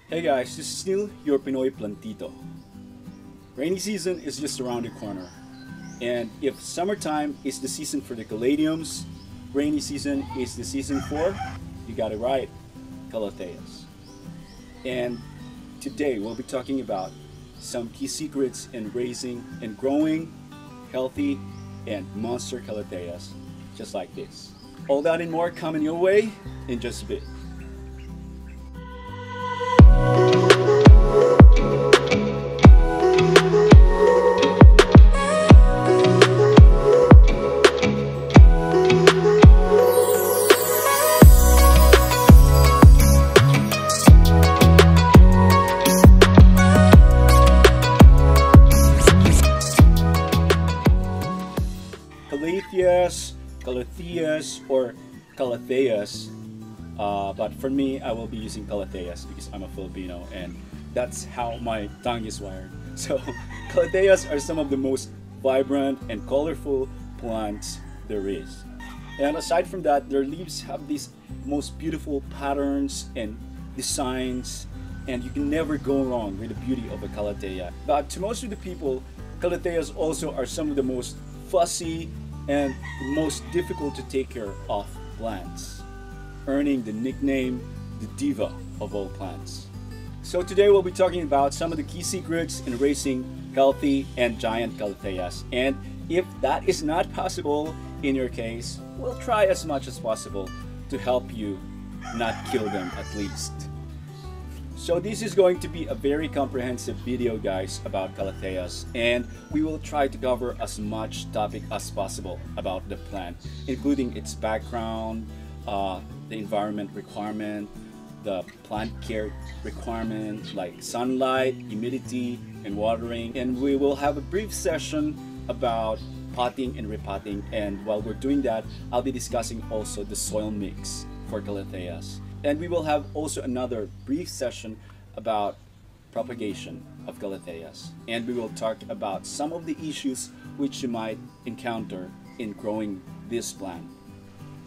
Hey guys, this is still your Pinoy Plantito. Rainy season is just around the corner. And if summertime is the season for the caladiums, rainy season is the season for, you got it right, Calatheas. And today we'll be talking about some key secrets in raising and growing healthy and monster Calatheas, just like this. All that and more coming your way in just a bit. Calatheas, or Calatheas, but for me, I will be using Calatheas because I'm a Filipino and that's how my tongue is wired. So, Calatheas are some of the most vibrant and colorful plants there is. And aside from that, their leaves have these most beautiful patterns and designs, and you can never go wrong with the beauty of a Calathea. But to most of the people, Calatheas also are some of the most fussy and most difficult to take care of plants, earning the nickname the diva of all plants. So today we'll be talking about some of the key secrets in raising healthy and giant Calatheas. And if that is not possible in your case, we'll try as much as possible to help you not kill them at least. So this is going to be a very comprehensive video, guys, about Calatheas, and we will try to cover as much topic as possible about the plant, including its background, the environment requirement, the plant care requirement like sunlight, humidity, and watering. And we will have a brief session about potting and repotting, and while we're doing that, I'll be discussing also the soil mix for Calatheas. And we will have also another brief session about propagation of Calatheas. And we will talk about some of the issues which you might encounter in growing this plant.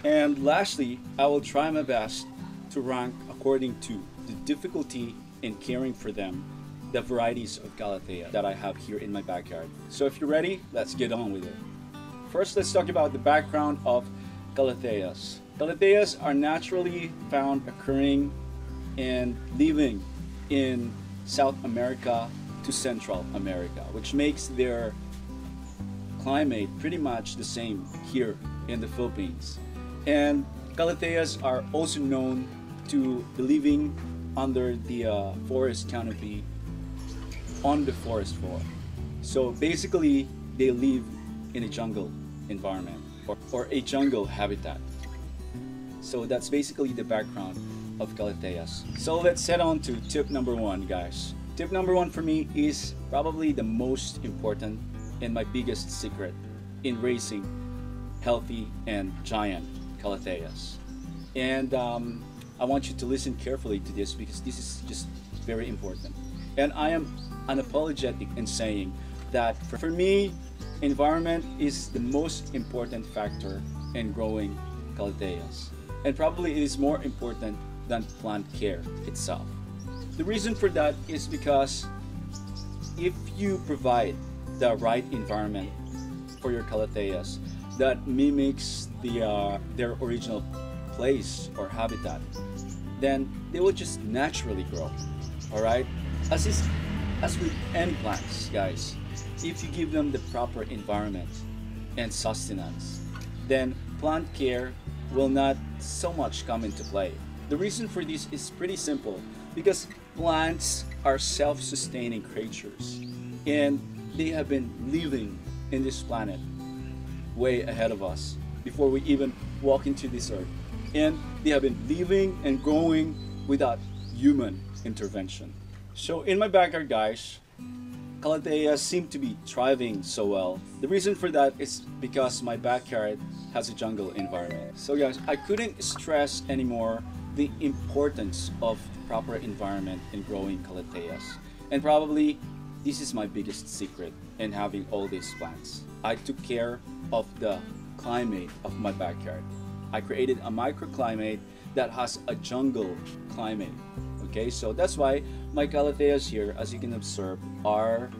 And lastly, I will try my best to rank according to the difficulty in caring for them, the varieties of Calathea that I have here in my backyard. So if you're ready, let's get on with it. First, let's talk about the background of Calatheas. Calatheas are naturally found occurring and living in South America to Central America, which makes their climate pretty much the same here in the Philippines. And Calatheas are also known to be living under the forest canopy on the forest floor. So basically, they live in a jungle environment or a jungle habitat. So that's basically the background of Calatheas. So let's head on to tip number one, guys. Tip number one for me is probably the most important and my biggest secret in raising healthy and giant Calatheas. And I want you to listen carefully to this because this is just very important. And I am unapologetic in saying that for me, environment is the most important factor in growing Calatheas. And probably it is more important than plant care itself. The reason for that is because if you provide the right environment for your Calatheas that mimics their original place or habitat, then they will just naturally grow. Alright? As with any plants, guys, if you give them the proper environment and sustenance, then plant care will not so much come into play. The reason for this is pretty simple, because plants are self-sustaining creatures and they have been living in this planet way ahead of us before we even walk into this earth, and they have been living and growing without human intervention. So in my backyard, guys, Calatheas seem to be thriving so well. The reason for that is because my backyard has a jungle environment. So guys, I couldn't stress anymore the importance of the proper environment in growing Calatheas. And probably this is my biggest secret in having all these plants. I took care of the climate of my backyard. I created a microclimate that has a jungle climate. Okay, so that's why my Calatheas here, as you can observe, are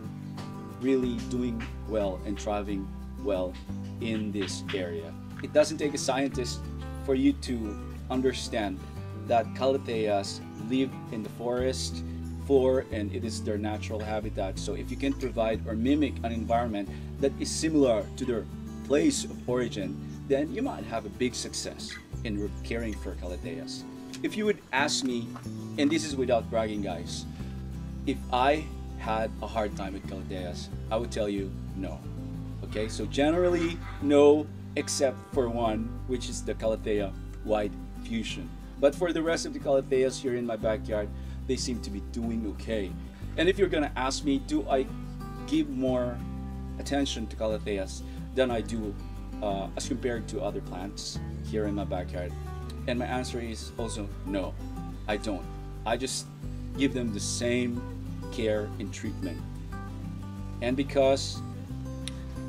really doing well and thriving well in this area. It doesn't take a scientist for you to understand that Calatheas live in the forest floor and it is their natural habitat. So if you can provide or mimic an environment that is similar to their place of origin, then you might have a big success in caring for Calatheas. If you would ask me, and this is without bragging guys, if I had a hard time with Calatheas, I would tell you no. Okay, so generally no, except for one, which is the Calathea wide fusion. But for the rest of the Calatheas here in my backyard, they seem to be doing okay. And if you're gonna ask me, do I give more attention to Calatheas than I do as compared to other plants here in my backyard? And my answer is also no, I don't. I just give them the same care and treatment. And because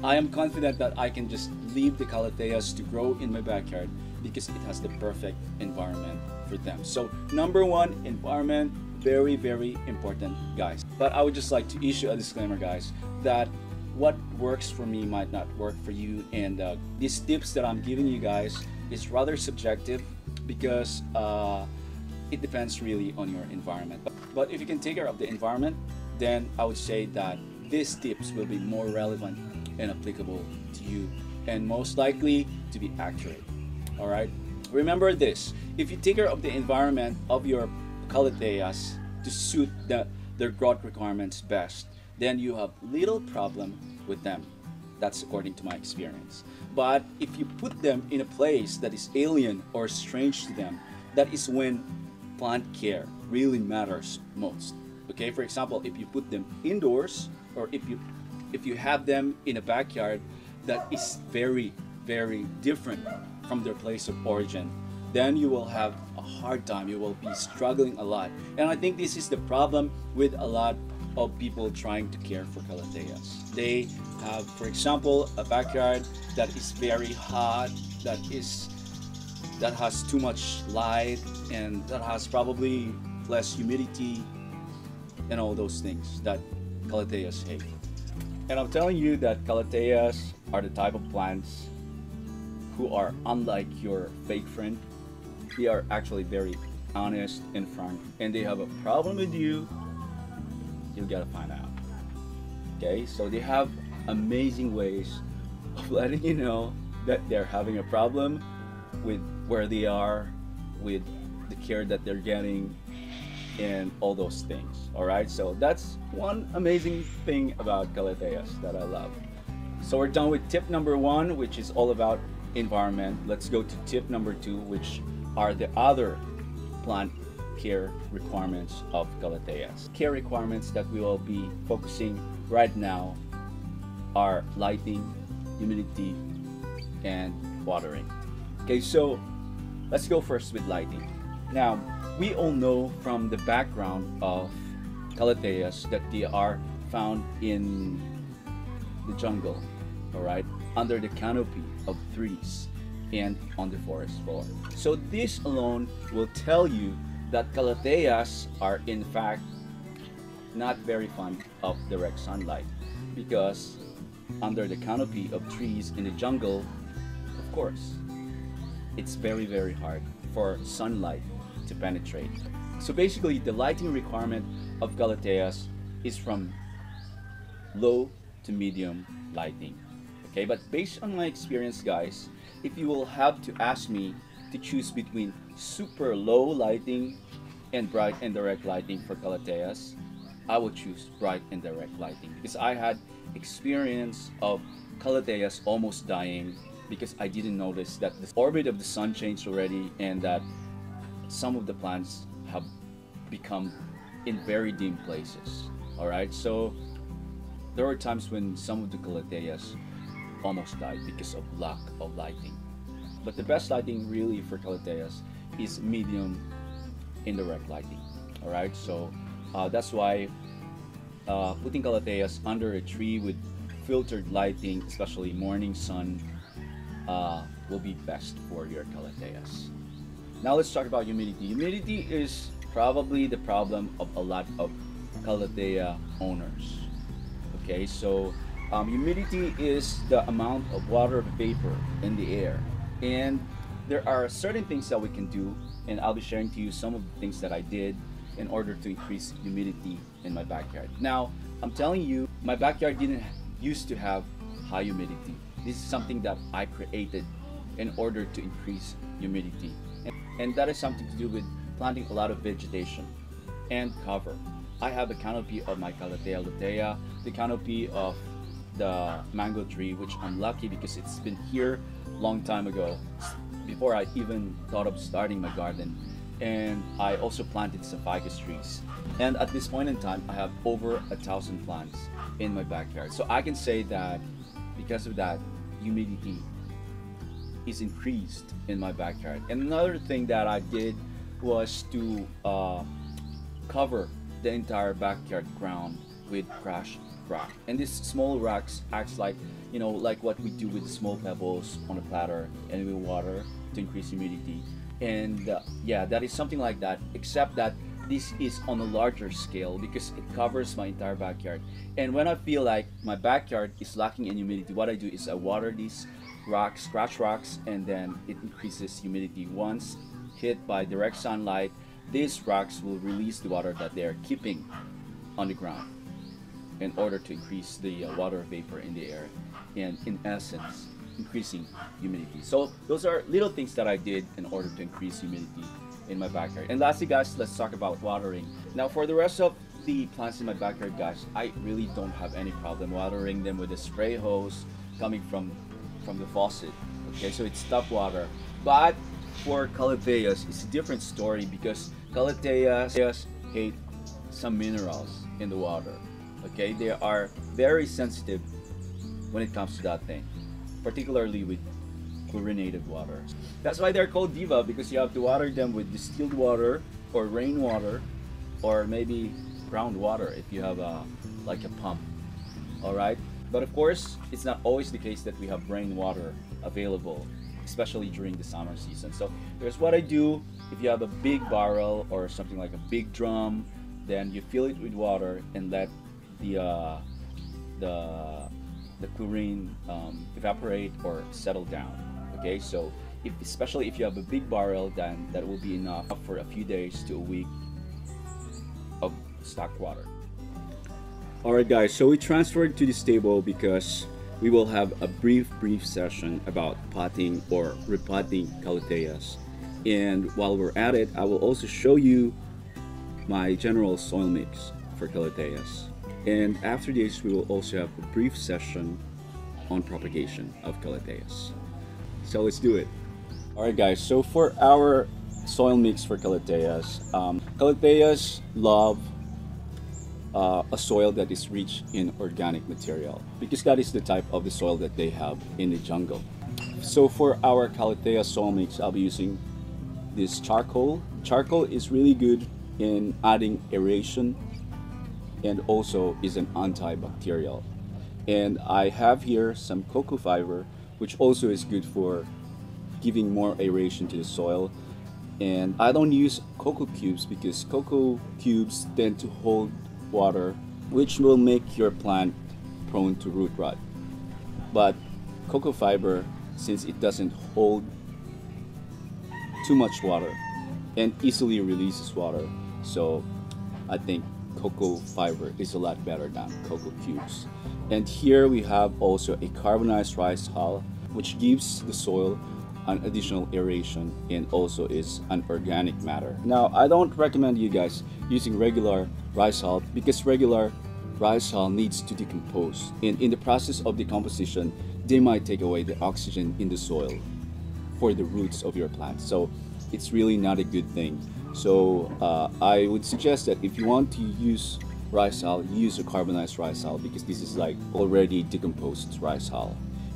I am confident that I can just leave the Calatheas to grow in my backyard because it has the perfect environment for them. So number one, environment, very, very important, guys. But I would just like to issue a disclaimer, guys, that what works for me might not work for you. And these tips that I'm giving you guys is rather subjective because it depends really on your environment. But if you can take care of the environment, then I would say that these tips will be more relevant and applicable to you and most likely to be accurate. All right, remember this: if you take care of the environment of your Calatheas to suit their growth requirements best, then you have little problem with them. That's according to my experience. But if you put them in a place that is alien or strange to them, that is when plant care really matters most. Okay, for example, if you put them indoors, or if you have them in a backyard that is very, very different from their place of origin, then you will have a hard time. You will be struggling a lot. And I think this is the problem with a lot of people trying to care for Calatheas. They have, for example, a backyard that is very hot, that has too much light, and that has probably less humidity and all those things that Calatheas hate. And I'm telling you that Calatheas are the type of plants who are unlike your fake friend. They are actually very honest and frank, and they have a problem with you, you gotta find out. Okay, so they have amazing ways of letting you know that they're having a problem with where they are, with the care that they're getting, and all those things. All right, so that's one amazing thing about Calatheas that I love. So we're done with tip number one, which is all about environment. Let's go to tip number two, which are the other plant care requirements of Calatheas. Care requirements that we will be focusing right now are lighting, humidity, and watering. Okay, so let's go first with lighting. Now, we all know from the background of Calatheas that they are found in the jungle, all right, under the canopy of trees and on the forest floor. So this alone will tell you that Calatheas are in fact not very fond of direct sunlight, because under the canopy of trees in the jungle, of course, it's very, very hard for sunlight to penetrate. So basically, the lighting requirement of Calatheas is from low to medium lighting. Okay, but based on my experience, guys, if you will have to ask me to choose between super low lighting and bright and direct lighting for Calatheas, I would choose bright and direct lighting, because I had experience of Calatheas almost dying because I didn't notice that the orbit of the sun changed already and that some of the plants have become in very dim places. All right, so there were times when some of the Calatheas almost died because of lack of lighting. But the best lighting really for Calatheas is medium indirect lighting. All right, so that's why putting Calatheas under a tree with filtered lighting, especially morning sun, will be best for your Calatheas. Now let's talk about humidity. Humidity is probably the problem of a lot of Calathea owners. Okay, so humidity is the amount of water vapor in the air, and there are certain things that we can do, and I'll be sharing to you some of the things that I did in order to increase humidity in my backyard. Now, I'm telling you, my backyard didn't used to have high humidity. This is something that I created in order to increase humidity, and that is something to do with planting a lot of vegetation and cover. I have the canopy of my Calathea lutea, the canopy of the mango tree, which I'm lucky because it's been here long time ago, before I even thought of starting my garden. And I also planted some ficus trees. And at this point in time, I have over 1,000 plants in my backyard. So I can say that because of that, humidity is increased in my backyard. And another thing that I did was to cover the entire backyard ground with crushed rock. And these small rocks acts like, you know, like what we do with small pebbles on a platter and with water to increase humidity. And yeah, that is something like that, except that this is on a larger scale because it covers my entire backyard. And when I feel like my backyard is lacking in humidity, what I do is I water these rocks, scratch rocks, and then it increases humidity. Once hit by direct sunlight, these rocks will release the water that they are keeping on the ground in order to increase the water vapor in the air, and in essence increasing humidity. So those are little things that I did in order to increase humidity in my backyard. And lastly, guys, let's talk about watering. Now, for the rest of the plants in my backyard, guys, I really don't have any problem watering them with a spray hose coming from the faucet. Okay, so it's tap water. But for Calatheas, it's a different story because Calatheas hate some minerals in the water. Okay, they are very sensitive when it comes to that thing, particularly with chlorinated water. That's why they're called diva, because you have to water them with distilled water or rainwater or maybe groundwater if you have like a pump. All right, but of course it's not always the case that we have rainwater available, especially during the summer season. So here's what I do. If you have a big barrel or something like a big drum, then you fill it with water and let the chlorine evaporate or settle down. Okay, so especially if you have a big barrel, then that will be enough for a few days to a week of stocked water. Alright guys, so we transferred to this table because we will have a brief session about potting or repotting Calatheas. And while we're at it, I will also show you my general soil mix for Calatheas. And after this, we will also have a brief session on propagation of Calatheas. So let's do it. Alright guys, so for our soil mix for Calatheas, Calatheas love a soil that is rich in organic material because that is the type of the soil that they have in the jungle. So for our Calathea soil mix, I'll be using this charcoal. Charcoal is really good in adding aeration and also is an antibacterial. And I have here some cocoa fiber, which also is good for giving more aeration to the soil. And I don't use cocoa cubes because cocoa cubes tend to hold water, which will make your plant prone to root rot. But cocoa fiber, since it doesn't hold too much water and easily releases water, so I think cocoa fiber is a lot better than cocoa cubes. And here we have also a carbonized rice hull, which gives the soil an additional aeration and also is an organic matter. Now, I don't recommend you guys using regular rice hull because regular rice hull needs to decompose, and in the process of decomposition they might take away the oxygen in the soil for the roots of your plant, so it's really not a good thing. So I would suggest that if you want to use rice hull, use a carbonized rice hull because this is like already decomposed rice hull.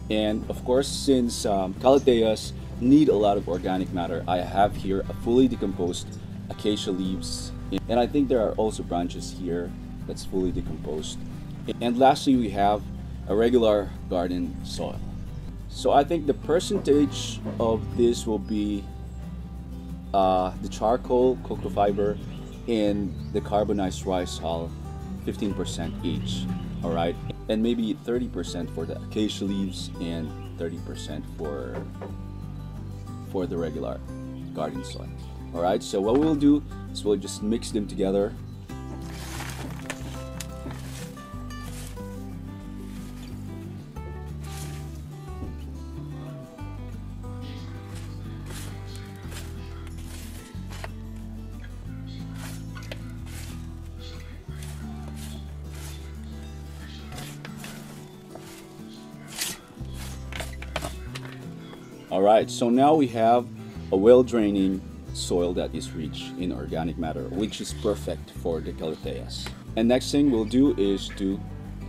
And of course, since Calatheas need a lot of organic matter, I have here a fully decomposed acacia leaves, and I think there are also branches here that's fully decomposed. And lastly, we have a regular garden soil. So I think the percentage of this will be the charcoal, cocoa fiber, and the carbonized rice hull 15% each. All right, and maybe 30% for the acacia leaves and 30% for the regular garden soil. All right, so what we'll do is we'll just mix them together. Alright, so now we have a well-draining soil that is rich in organic matter, which is perfect for the Calatheas. And next thing we'll do is to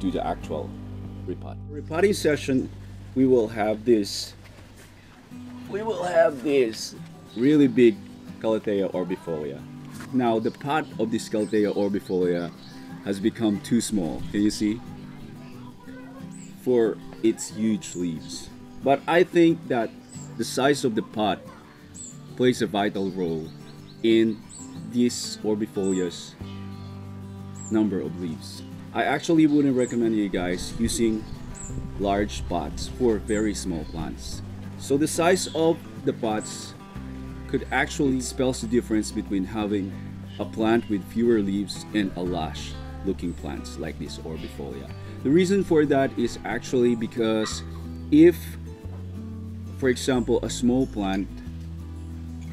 do the actual repot. Repotting session, we will have this really big Calathea orbifolia. Now the pot of this Calathea orbifolia has become too small, can you see? For its huge leaves. But I think that the size of the pot plays a vital role in this orbifolia's number of leaves. I actually wouldn't recommend you guys using large pots for very small plants. So the size of the pots could actually spells the difference between having a plant with fewer leaves and a lush looking plants like this orbifolia. The reason for that is actually because if, for example, a small plant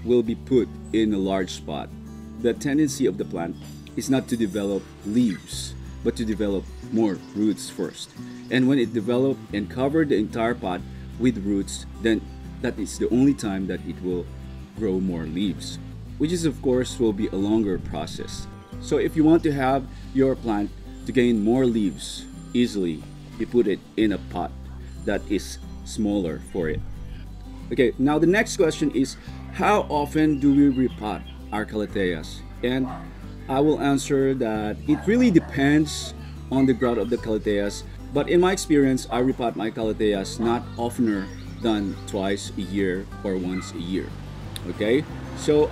will be put in a large spot, the tendency of the plant is not to develop leaves, but to develop more roots first. And when it develops and cover the entire pot with roots, then that is the only time that it will grow more leaves, which is of course will be a longer process. So if you want to have your plant to gain more leaves easily, you put it in a pot that is smaller for it. Okay, now the next question is, how often do we repot our Calatheas? And I will answer that it really depends on the growth of the Calatheas. But in my experience, I repot my Calatheas not oftener than twice a year or once a year. Okay, so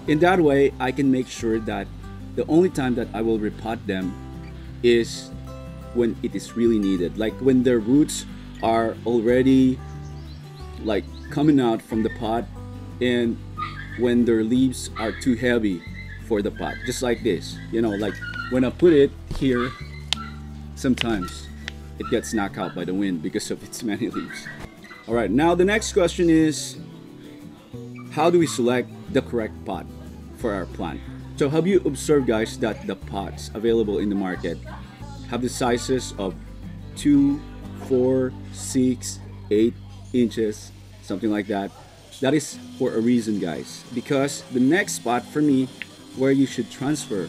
in that way, I can make sure that the only time that I will repot them is when it is really needed, like when their roots are already like coming out from the pot and when their leaves are too heavy for the pot, just like this, you know, like when I put it here, sometimes it gets knocked out by the wind because of its many leaves. All right, now the next question is, how do we select the correct pot for our plant? So have you observed, guys, that the pots available in the market have the sizes of 2, 4, 6, 8 inches, something like that? That is for a reason, guys, because the next spot for me where you should transfer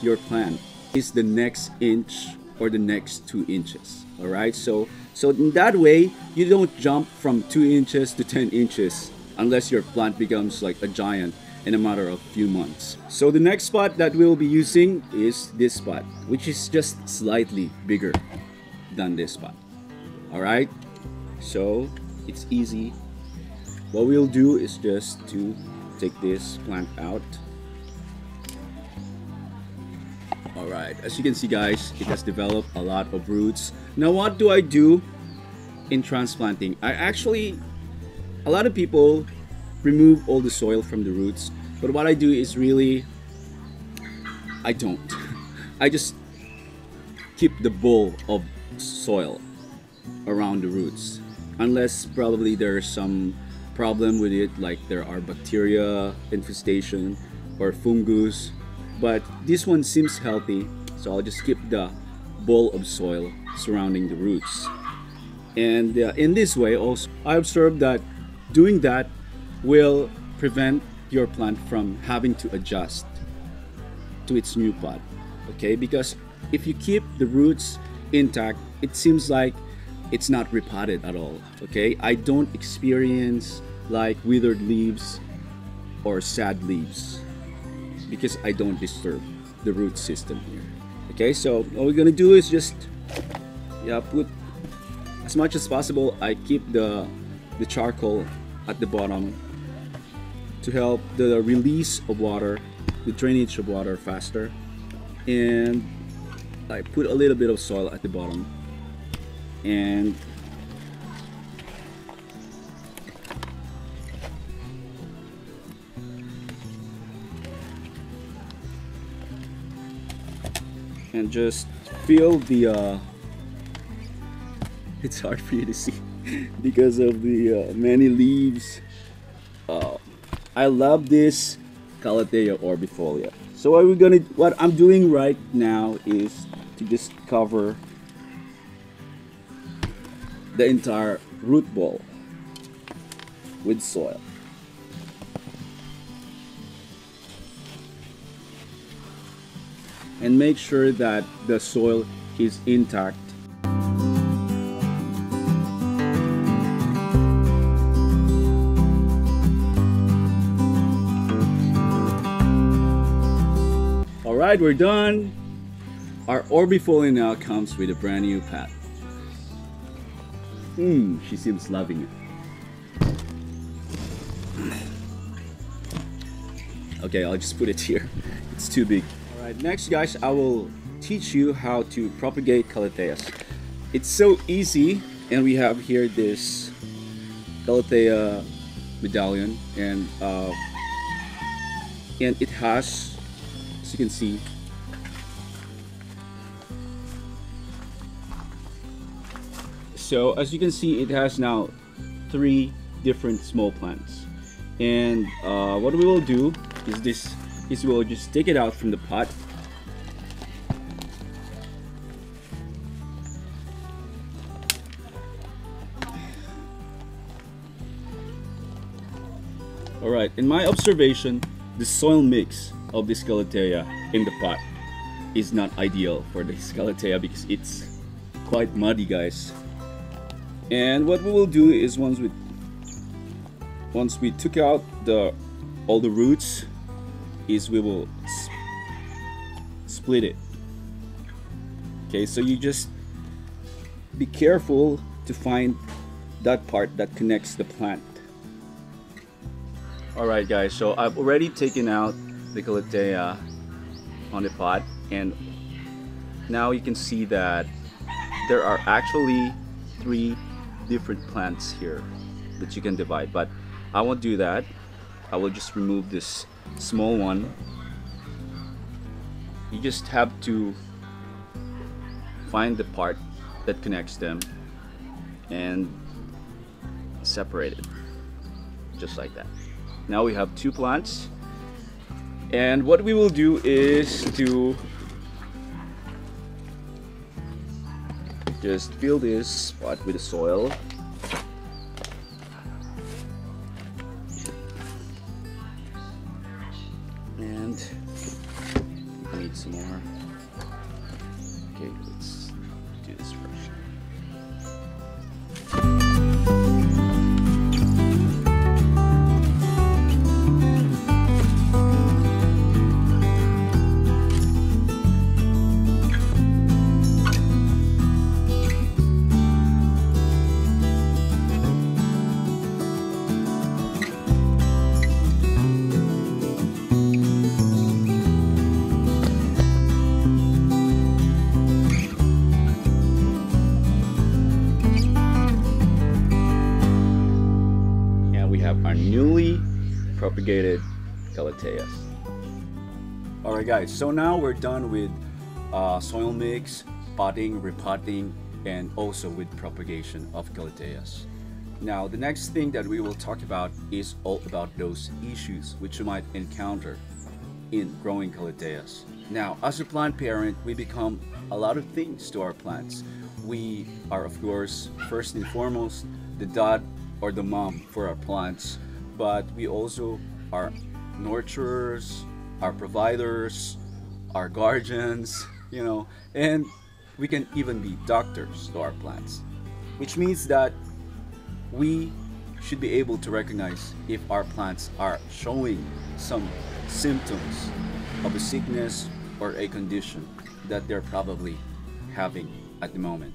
your plant is the next inch or the next 2 inches. All right, so in that way you don't jump from 2 inches to 10 inches unless your plant becomes like a giant in a matter of few months. So the next spot that we'll be using is this spot, which is just slightly bigger than this spot. All right, so it's easy. What we'll do is just to take this plant out. All right, as you can see, guys, it has developed a lot of roots. Now what do I do in transplanting? A lot of people remove all the soil from the roots, but what I do is really, I don't. I just keep the bowl of soil around the roots, unless probably there's some problem with it, like there are bacteria infestation or fungus, but this one seems healthy, so I'll just keep the bowl of soil surrounding the roots. And in this way also, I observed that doing that will prevent your plant from having to adjust to its new pot, okay? Because if you keep the roots intact, it seems like it's not repotted at all, okay? I don't experience like withered leaves or sad leaves because I don't disturb the root system here. Okay, so what we're gonna do is just put as much as possible. I keep the charcoal at the bottom to help the release of water the drainage of water faster, and I put a little bit of soil at the bottom, and just fill the it's hard for you to see because of the many leaves. I love this Calathea orbifolia. So what I'm doing right now is to just cover the entire root ball with soil. And make sure that the soil is intact. Alright, we're done. Our orbifolia now comes with a brand new pot. She seems loving it. Okay, I'll just put it here. It's too big. Alright, next guys, I will teach you how to propagate Calatheas. It's so easy, and we have here this Calathea medallion, and it has, as you can see, so as you can see, it has now 3 different small plants. And what we will do is we'll just take it out from the pot. Alright, in my observation, the soil mix of this Calathea in the pot is not ideal for this Calathea because it's quite muddy, guys. And what we will do is once we took out all the roots, is we will split it. Okay, so you just be careful to find that part that connects the plant. Alright guys, so I've already taken out the Calathea on the pot, and now you can see that there are actually 3 different plants here that you can divide, but I won't do that. I will just remove this small one. You just have to find the part that connects them and separate it, just like that. Now we have 2 plants, and what we will do is to just fill this spot with the soil. And I need some more. Okay, let's do this first. Our newly propagated Calatheas. Alright guys, so now we're done with soil mix, potting, repotting, and also with propagation of Calatheas. Now the next thing that we will talk about is all about those issues which you might encounter in growing Calatheas. Now as a plant parent, we become a lot of things to our plants. We are of course first and foremost the dad or the mom for our plants, but we also are nurturers, our providers, our guardians, you know, and we can even be doctors to our plants, which means that we should be able to recognize if our plants are showing some symptoms of a sickness or a condition that they're probably having at the moment.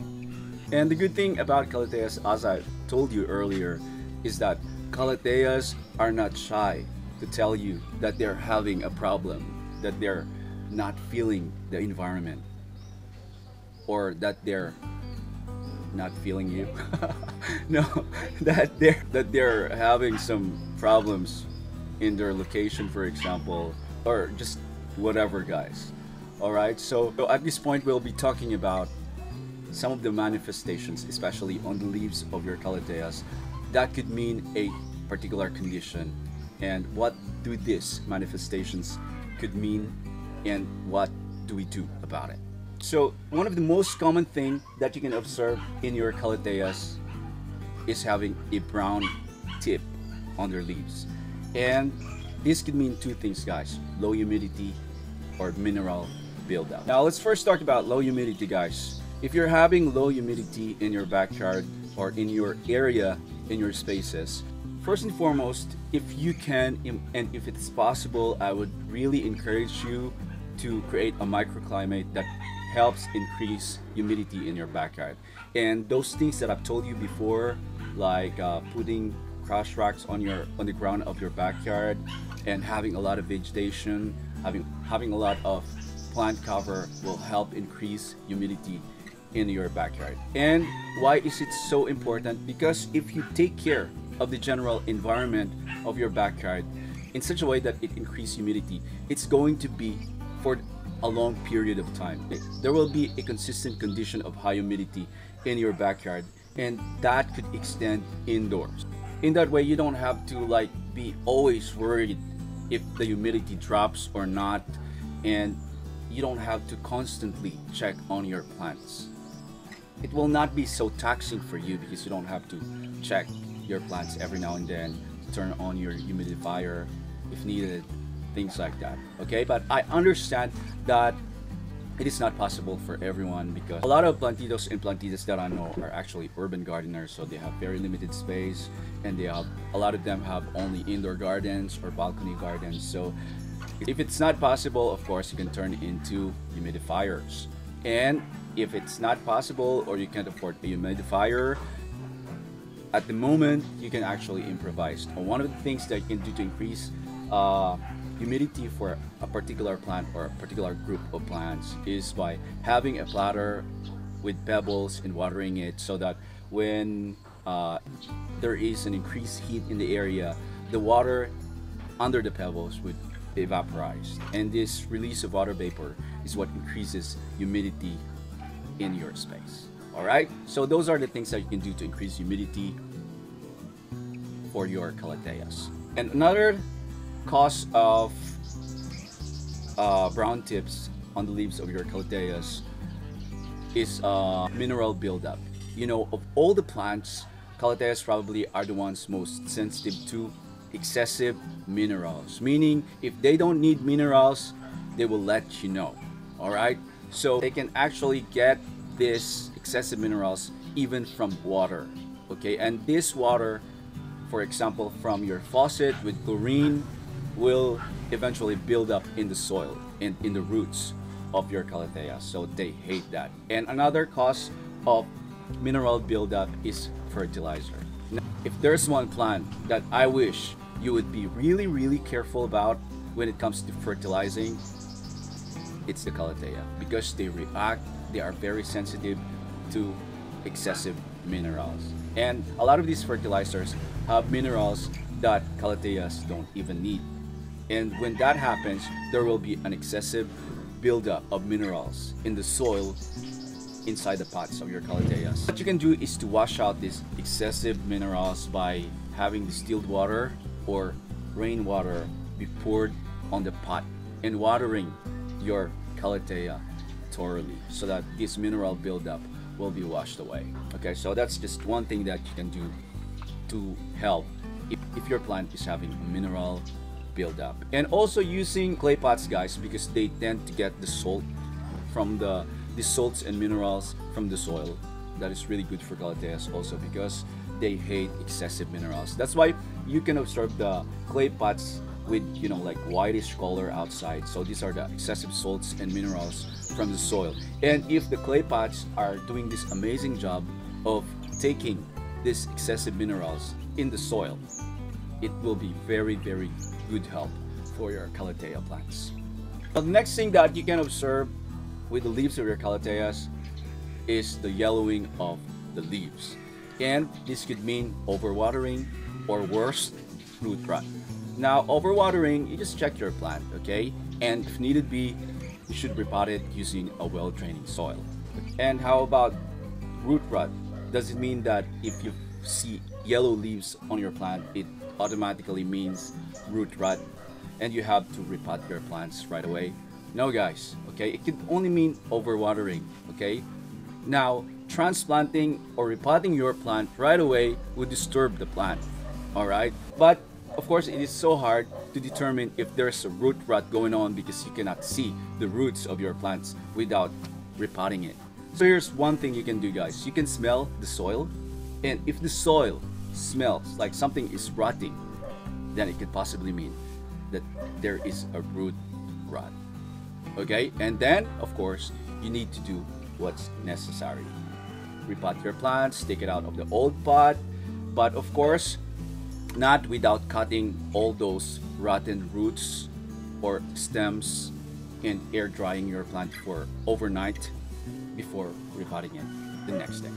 And the good thing about Calatheas, as I told you earlier, is that Calatheas are not shy to tell you that they're having a problem. that they're not feeling the environment, or that they're not feeling you. No, that they're having some problems in their location, for example, or just whatever, guys. All right, so at this point we'll be talking about some of the manifestations, especially on the leaves of your Calatheas, that could mean a particular condition, and what do these manifestations could mean, and what do we do about it. So one of the most common thing that you can observe in your Calatheas is having a brown tip on their leaves, and this could mean two things, guys: low humidity or mineral buildup. Now let's first talk about low humidity, guys. If you're having low humidity in your backyard or in your area, in your spaces, first and foremost, if you can and if it's possible, I would really encourage you to create a microclimate that helps increase humidity in your backyard. And those things that I've told you before, like putting crush racks on the ground of your backyard, and having a lot of vegetation, having a lot of plant cover, will help increase humidity in your backyard. And why is it so important? Because if you take care of the general environment of your backyard in such a way that it increases humidity, it's going to be for a long period of time. There will be a consistent condition of high humidity in your backyard, and that could extend indoors. In that way, you don't have to like be always worried if the humidity drops or not, and you don't have to constantly check on your plants. It will not be so taxing for you because you don't have to check your plants every now and then, turn on your humidifier if needed, things like that. Okay, but I understand that it is not possible for everyone, because a lot of plantitos and plantitas that I know are actually urban gardeners, so they have very limited space, and a lot of them have only indoor gardens or balcony gardens. So if it's not possible, of course you can turn it into humidifiers. And if it's not possible, or you can't afford a humidifier at the moment, you can actually improvise. And one of the things that you can do to increase humidity for a particular plant or a particular group of plants is by having a platter with pebbles and watering it, so that when there is an increased heat in the area, the water under the pebbles would evaporize, and this release of water vapor is what increases humidity in your space. All right, so those are the things that you can do to increase humidity for your Calatheas. And another cause of brown tips on the leaves of your Calatheas is mineral buildup. You know, of all the plants, Calatheas probably are the ones most sensitive to excessive minerals, meaning if they don't need minerals, they will let you know. All right, so they can actually get this excessive minerals even from water. Okay, and this water, for example, from your faucet with chlorine, will eventually build up in the soil and in the roots of your Calatheas, so they hate that. And another cause of mineral buildup is fertilizer. Now, if there's one plant that I wish you would be really careful about when it comes to fertilizing, it's the Calathea, because they are very sensitive to excessive minerals. And a lot of these fertilizers have minerals that Calatheas don't even need. And when that happens, there will be an excessive buildup of minerals in the soil inside the pots of your Calatheas. What you can do is to wash out these excessive minerals by having distilled water or rainwater be poured on the pot and watering your Calathea thoroughly, so that this mineral buildup will be washed away. Okay, so that's just one thing that you can do to help if your plant is having a mineral buildup. And also using clay pots, guys, because they tend to get the salt from the salts and minerals from the soil. That is really good for Calatheas also, because they hate excessive minerals. That's why you can observe the clay pots with, you know, like whitish color outside. So these are the excessive salts and minerals from the soil. And if the clay pots are doing this amazing job of taking these excessive minerals in the soil, it will be very good help for your Calathea plants. The next thing that you can observe with the leaves of your Calatheas is the yellowing of the leaves. And this could mean overwatering or worse, root rot. Now, overwatering, you just check your plant, okay? And if needed be, you should repot it using a well-draining soil. And how about root rot? Does it mean that if you see yellow leaves on your plant, it automatically means root rot and you have to repot your plants right away? No, guys, okay? It could only mean overwatering, okay? Now, transplanting or repotting your plant right away would disturb the plant, all right? But of course, it is so hard to determine if there's a root rot going on because you cannot see the roots of your plants without repotting it. So here's one thing you can do, guys. You can smell the soil, and if the soil smells like something is rotting, then it could possibly mean that there is a root rot. Okay, and then of course you need to do what's necessary. Repot your plants, take it out of the old pot, but of course not without cutting all those rotten roots or stems and air drying your plant for overnight before repotting it the next day.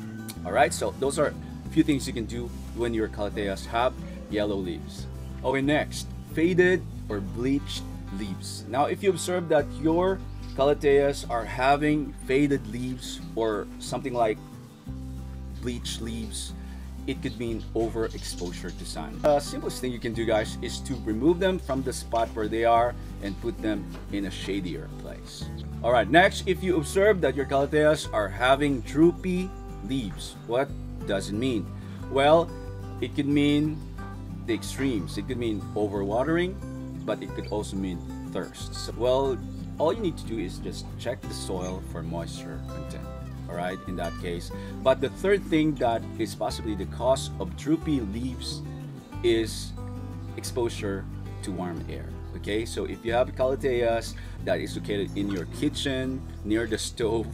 All right, so those are a few things you can do when your Calatheas have yellow leaves. Okay, next, faded or bleached leaves. Now, if you observe that your Calatheas are having faded leaves or something like bleached leaves, it could mean overexposure to sun. The simplest thing you can do, guys, is to remove them from the spot where they are and put them in a shadier place. All right, next, if you observe that your Calatheas are having droopy leaves, what does it mean? Well, it could mean the extremes. It could mean overwatering, but it could also mean thirst. So, well, all you need to do is just check the soil for moisture content. All right, in that case. But the third thing that is possibly the cause of droopy leaves is exposure to warm air. Okay, so if you have Calatheas that is located in your kitchen near the stove,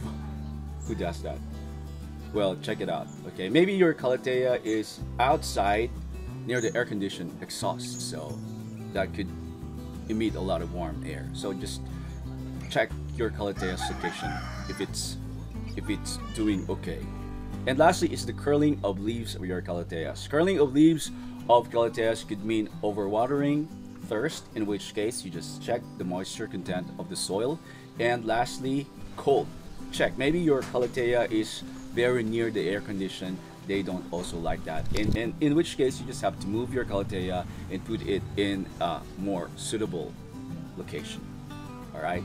who does that? Well, check it out. Okay, maybe your Calathea is outside near the air conditioned exhaust, so that could emit a lot of warm air. So just check your Calathea's location if it's doing okay. And lastly is the curling of leaves of your Calatheas. Curling of leaves of Calatheas could mean overwatering, thirst, in which case you just check the moisture content of the soil. And lastly, cold. Check. Maybe your Calathea is very near the air condition. They don't also like that. And in which case you just have to move your Calathea and put it in a more suitable location. All right.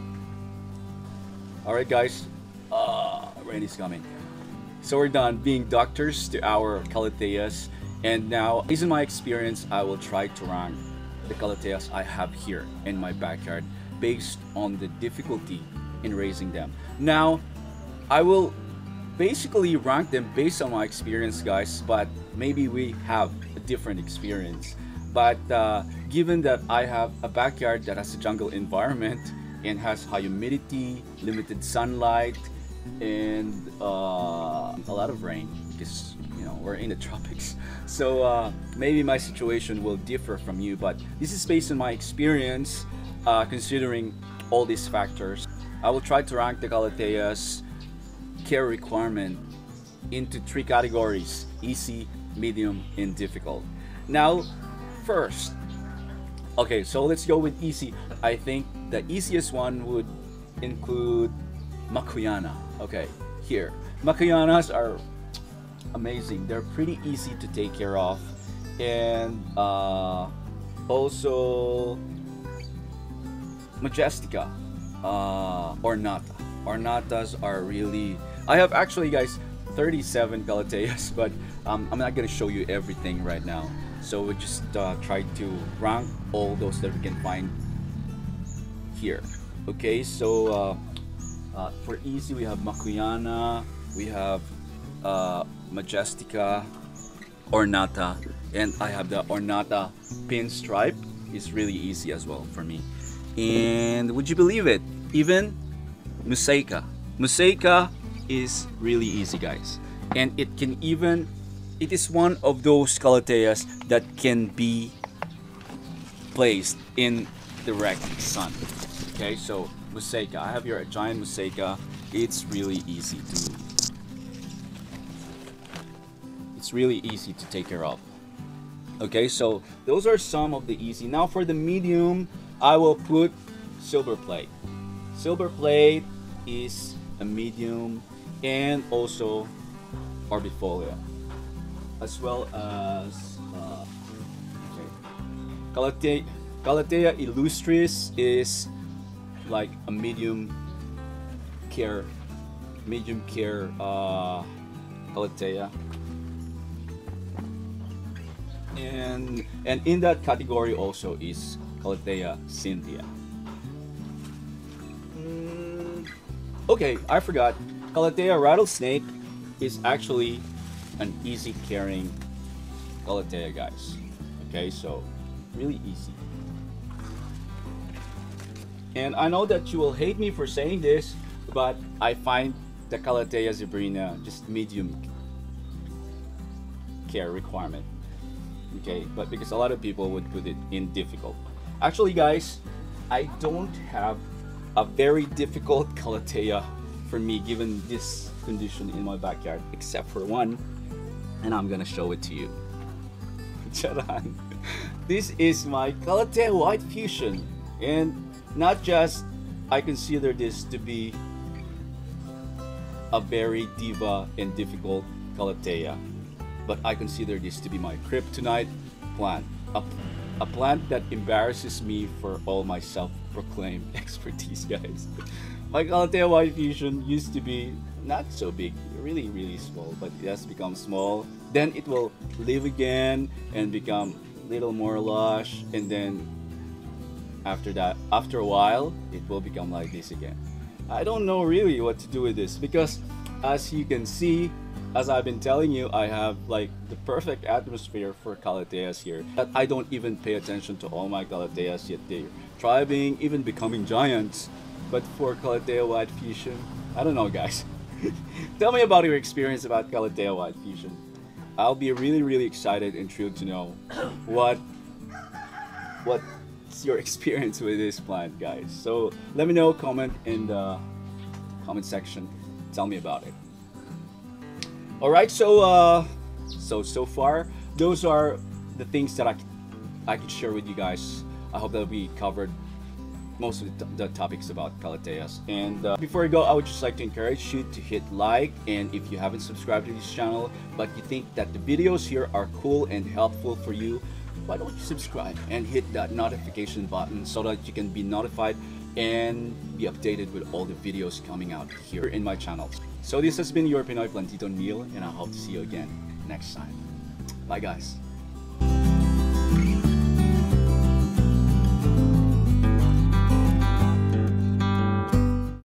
All right, guys. Rain is coming. So we're done being doctors to our Calatheas, and now, based on my experience, I will try to rank the Calatheas I have here in my backyard based on the difficulty in raising them. Now, I will basically rank them based on my experience, guys, but maybe we have a different experience. But given that I have a backyard that has a jungle environment and has high humidity, limited sunlight, and a lot of rain because we're in the tropics, so maybe my situation will differ from you, but this is based on my experience. Considering all these factors, I will try to rank the Calatheas care requirement into 3 categories: easy, medium, and difficult. Now, first, okay, so let's go with easy. I think the easiest one would include Makuyana. Okay, here. Makuyanas are amazing. They're pretty easy to take care of. And also Majestica, Ornata. Ornatas are really... I have actually, guys, 37 Calatheas, but I'm not going to show you everything right now. So we'll just try to rank all those that we can find here. Okay, so for easy, we have Makuyana, we have Majestica, Ornata, and I have the Ornata pinstripe. It's really easy as well for me. And would you believe it? Even Mosaica. Mosaica is really easy, guys. And it is one of those Calatheas that can be placed in direct sun. Okay, so Mosaica. I have here a giant Mosaica. It's really easy to take care of. Okay, so those are some of the easy. Now for the medium, I will put silver plate. Silver plate is a medium, and also arbifolia, as well as Calathea illustris is like a medium care Calathea. And in that category also is Calathea cynthia. Okay, I forgot. Calathea rattlesnake is actually an easy carrying Calathea, guys. Okay, so really easy. And I know that you will hate me for saying this, but I find the Calathea zebrina just medium care requirement. Okay, but because a lot of people would put it in difficult. Actually, guys, I don't have a very difficult Calathea for me given this condition in my backyard, except for one, and I'm gonna show it to you. Charan. This is my Calathea white fusion, and not just I consider this to be a very diva and difficult Calathea, but I consider this to be my kryptonite plant, a plant that embarrasses me for all my self-proclaimed expertise, guys. My Calathea white fusion used to be not so big, really small, but it has become small. Then it will live again and become a little more lush, and then after a while, it will become like this again. I don't know really what to do with this, because as you can see, as I've been telling you, I have like the perfect atmosphere for Calatheas here. That I don't even pay attention to all my Calatheas yet. They're thriving, even becoming giants. But for Calathea white fusion, I don't know, guys. Tell me about your experience about Calathea white fusion. I'll be really excited and thrilled to know what's your experience with this plant, guys. So let me know, comment in the comment section. Tell me about it. All right, so far those are the things that I could share with you guys. I hope that we covered most of the topics about Calatheas. And before I go, I would just like to encourage you to hit like, and if you haven't subscribed to this channel but you think that the videos here are cool and helpful for you, why don't you subscribe and hit that notification button so that you can be notified and be updated with all the videos coming out here in my channel. So this has been your Pinoy Plantito Neil, and I hope to see you again next time. Bye, guys.